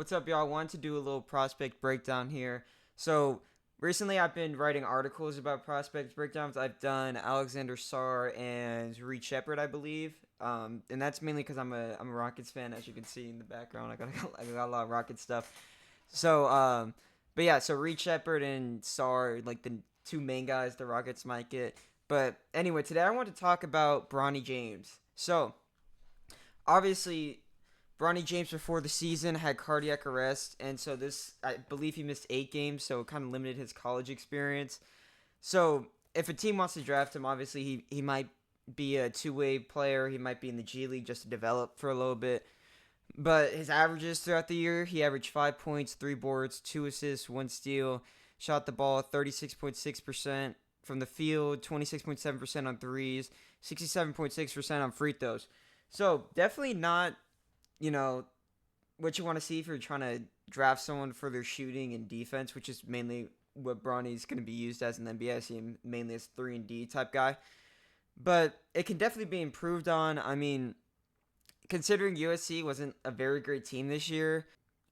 What's up, y'all? I wanted to do a little prospect breakdown here. So, recently I've been writing articles about prospect breakdowns. I've done Alexander Sarr and Reed Shepard, I believe. And that's mainly because I'm a Rockets fan, as you can see in the background. I got a lot of Rocket stuff. But yeah, so Reed Shepard and Sarr are like the two main guys the Rockets might get. But anyway, today I want to talk about Bronny James. So, obviously, Bronny James before the season had cardiac arrest, and so this I believe he missed 8 games, so it kind of limited his college experience. So if a team wants to draft him, obviously he might be a two-way player. He might be in the G League just to develop for a little bit. But his averages throughout the year, he averaged 5 points, 3 boards, 2 assists, 1 steal, shot the ball 36.6% from the field, 26.7% on threes, 67.6% on free throws. So definitely not you know, what you want to see if you're trying to draft someone for their shooting and defense, which is mainly what Bronny's going to be used as in the NBA. I see him mainly as 3 and D type guy. But it can definitely be improved on. I mean, considering USC wasn't a very great team this year,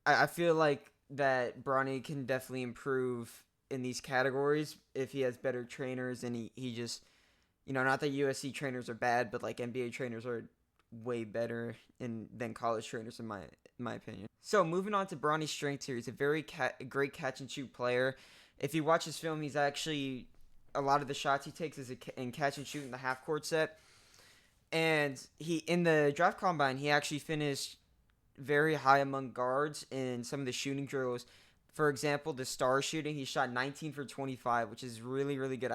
I feel like that Bronny can definitely improve in these categories if he has better trainers and he just, not that USC trainers are bad, but like NBA trainers are way better than college trainers in my opinion. So moving on to Bronny's strengths here, he's a very great catch and shoot player. If you watch his film, he's actually a lot of the shots he takes is in catch and shoot in the half court set. And he in the draft combine, he actually finished very high among guards in some of the shooting drills. For example, the star shooting, he shot 19 for 25, which is really really good.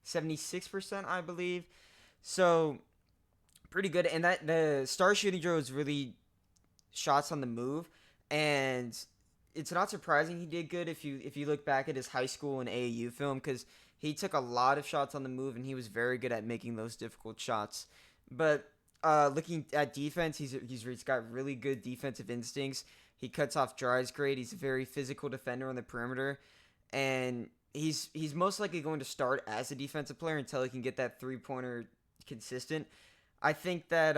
76%, I believe. So pretty good. And that the star shooting drill is really shots on the move, and it's not surprising he did good if you look back at his high school and AAU film because he took a lot of shots on the move and he was very good at making those difficult shots. But looking at defense, he's got really good defensive instincts. He cuts off drives great. He's a very physical defender on the perimeter, and he's most likely going to start as a defensive player until he can get that 3 pointer consistent. I think that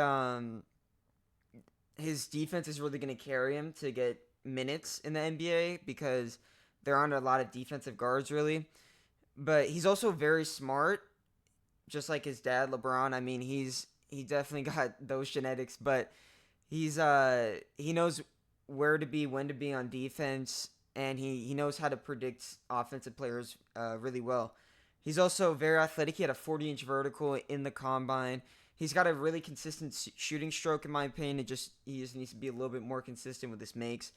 his defense is really going to carry him to get minutes in the NBA because there aren't a lot of defensive guards really. But he's also very smart, just like his dad LeBron. I mean, he definitely got those genetics, but he knows where to be, when to be on defense, and he knows how to predict offensive players really well. He's also very athletic. He had a 40-inch vertical in the combine. He's got a really consistent shooting stroke, in my opinion. He just needs to be a little bit more consistent with his makes.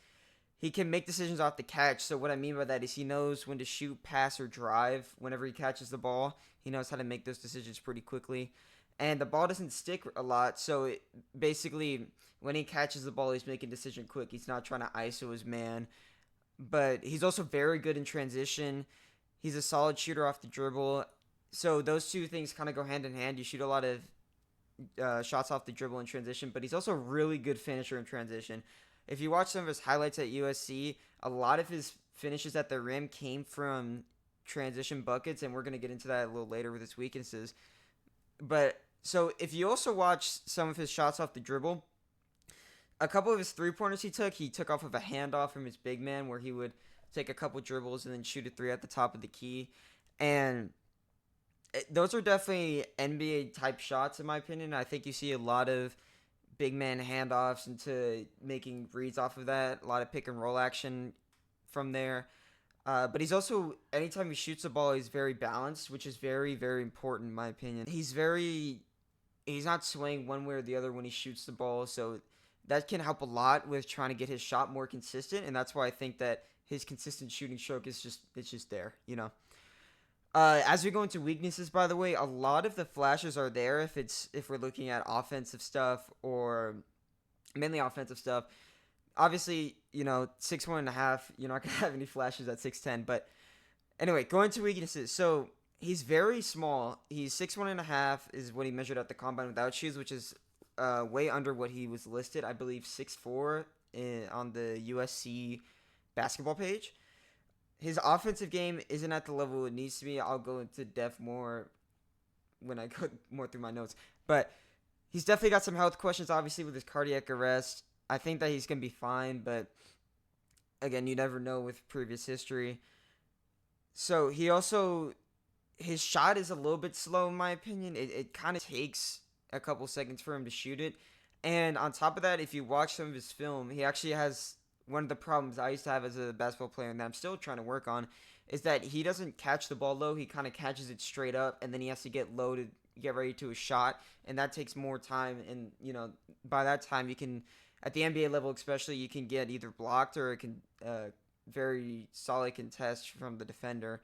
He can make decisions off the catch. So what I mean by that is he knows when to shoot, pass, or drive whenever he catches the ball. He knows how to make those decisions pretty quickly. And the ball doesn't stick a lot, so basically when he catches the ball, he's making a decision quick. He's not trying to ISO his man. But he's also very good in transition. He's a solid shooter off the dribble. So those two things kind of go hand in hand. You shoot a lot of shots off the dribble in transition, but he's also a really good finisher in transition. If you watch some of his highlights at USC, a lot of his finishes at the rim came from transition buckets, and we're going to get into that a little later with his weaknesses. But so if you also watch some of his shots off the dribble, a couple of his 3 pointers he took off of a handoff from his big man where he would take a couple dribbles and then shoot a three at the top of the key. And those are definitely NBA type shots in my opinion. I think you see a lot of big man handoffs into making reads off of that. A lot of pick and roll action from there. But he's also anytime he shoots the ball, he's very balanced, which is very very important in my opinion. He's not swaying one way or the other when he shoots the ball, so that can help a lot with trying to get his shot more consistent, and that's why I think that his consistent shooting stroke is just there. As we go into weaknesses, by the way, a lot of the flashes are there if we're looking at offensive stuff or mainly offensive stuff. Obviously, 6'1.5", you're not gonna have any flashes at 6'10". But anyway, going to weaknesses. So he's very small. He's 6'1.5" is what he measured at the combine without shoes, which is way under what he was listed. I believe 6'4" on the USC basketball page. His offensive game isn't at the level it needs to be. I'll go into depth more when I go more through my notes. But he's definitely got some health questions, obviously, with his cardiac arrest. I think that he's going to be fine, but Again, you never know with previous history. So he also, his shot is a little bit slow in my opinion. It kind of takes a couple seconds for him to shoot it. And on top of that, if you watch some of his film, he actually has one of the problems I used to have as a basketball player and that I'm still trying to work on is that he doesn't catch the ball low. He kind of catches it straight up and then he has to get low to get ready to a shot. And that takes more time. And, by that time, you can, at the NBA level especially, you can get either blocked or it can very solid contest from the defender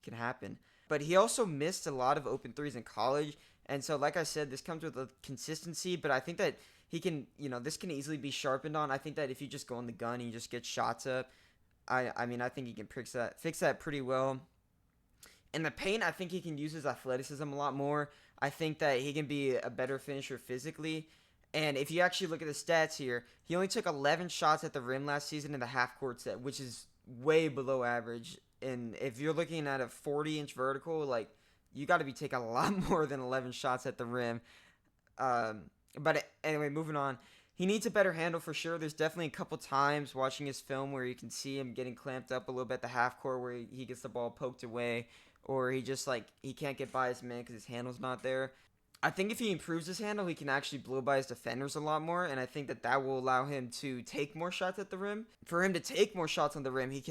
can happen. But he also missed a lot of open threes in college. And so, like I said, this comes with a consistency. But I think that he can, this can easily be sharpened on. I think that if you just go on the gun and you just get shots up, I think he can fix that pretty well. In the paint, I think he can use his athleticism a lot more. I think that he can be a better finisher physically. And if you actually look at the stats here, he only took 11 shots at the rim last season in the half court set, which is way below average. And if you're looking at a 40-inch vertical, like, you got to be taking a lot more than 11 shots at the rim. But anyway, moving on. He needs a better handle for sure. There's definitely a couple times watching his film where you can see him getting clamped up a little bit at the half court where he gets the ball poked away or he just he can't get by his man because his handle's not there. I think if he improves his handle, he can actually blow by his defenders a lot more, and I think that will allow him to take more shots at the rim. For him to take more shots on the rim, he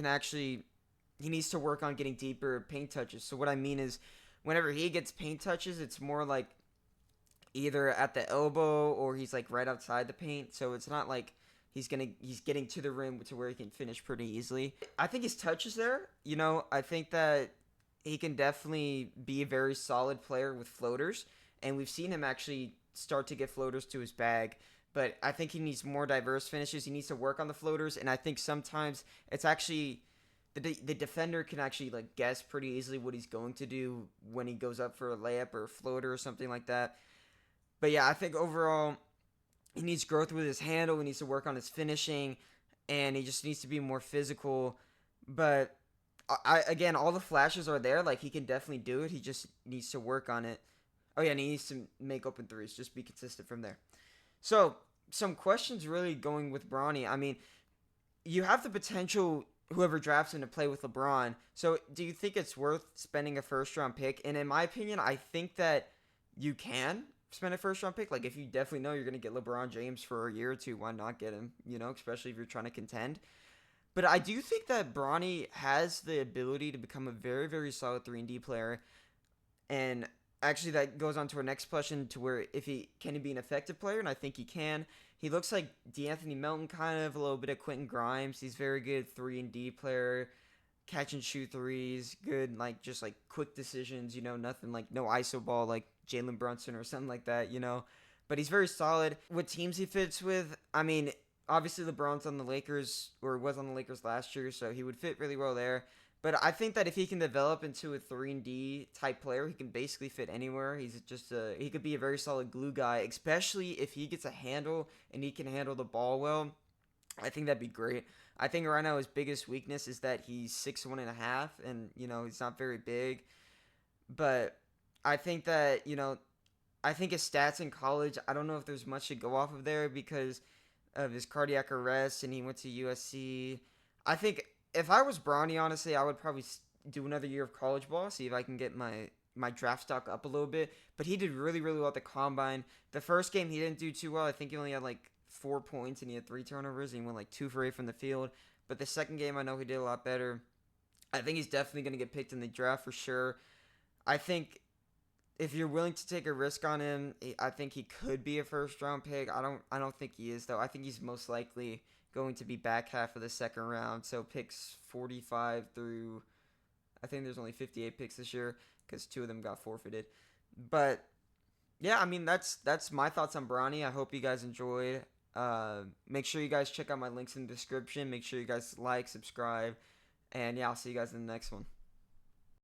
needs to work on getting deeper paint touches. So what I mean is, whenever he gets paint touches, it's more like either at the elbow or he's like right outside the paint. So it's not like he's getting to the rim to where he can finish pretty easily. I think his touch is there. I think that he can definitely be a very solid player with floaters. And we've seen him actually start to get floaters to his bag. But I think he needs more diverse finishes. He needs to work on the floaters. And I think sometimes it's actually the defender can actually guess pretty easily what he's going to do when he goes up for a layup or a floater or something like that. But yeah, I think overall he needs growth with his handle. He needs to work on his finishing. And he just needs to be more physical. But again, all the flashes are there. He can definitely do it. He just needs to work on it. Oh, yeah, and he needs to make open threes. Just be consistent from there. So, some questions really going with Bronny. I mean, you have the potential, whoever drafts him, to play with LeBron. So, do you think it's worth spending a first-round pick? And in my opinion, I think that you can spend a first-round pick. If you definitely know you're going to get LeBron James for a year or two, why not get him? Especially if you're trying to contend. But I do think that Bronny has the ability to become a very, very solid 3-and-D player. And actually, that goes on to our next question to where can he be an effective player? And I think he can. He looks like D'Anthony Melton, kind of a little bit of Quentin Grimes. He's very good 3-and-D player, catch and shoot threes, good just quick decisions. Nothing no ISO ball like Jalen Brunson or something like that. But he's very solid. What teams he fits with? I mean, obviously LeBron's on the Lakers or was on the Lakers last year, so he would fit really well there. But I think that if he can develop into a 3-and-D type player, he can basically fit anywhere. He's just he could be a very solid glue guy, especially if he gets a handle and he can handle the ball well. I think that'd be great. I think right now his biggest weakness is that he's 6'1.5", and he's not very big. But I think that I think his stats in college, I don't know if there's much to go off of there because of his cardiac arrest, and he went to USC. I think if I was Bronny, honestly, I would probably do another year of college ball, see if I can get my draft stock up a little bit. But he did really, really well at the combine. The first game, he didn't do too well. I think he only had 4 points, and he had 3 turnovers, and he went 2 for 8 from the field. But the second game, I know he did a lot better. I think he's definitely going to get picked in the draft for sure. I think if you're willing to take a risk on him, I think he could be a first-round pick. I don't think he is, though. I think he's most likely going to be back half of the second round, so picks 45 through, I think there's only 58 picks this year because 2 of them got forfeited. But yeah, I mean that's my thoughts on Bronny. I hope you guys enjoyed. Make sure you guys check out my links in the description. Make sure you guys like, subscribe, and yeah, I'll see you guys in the next one.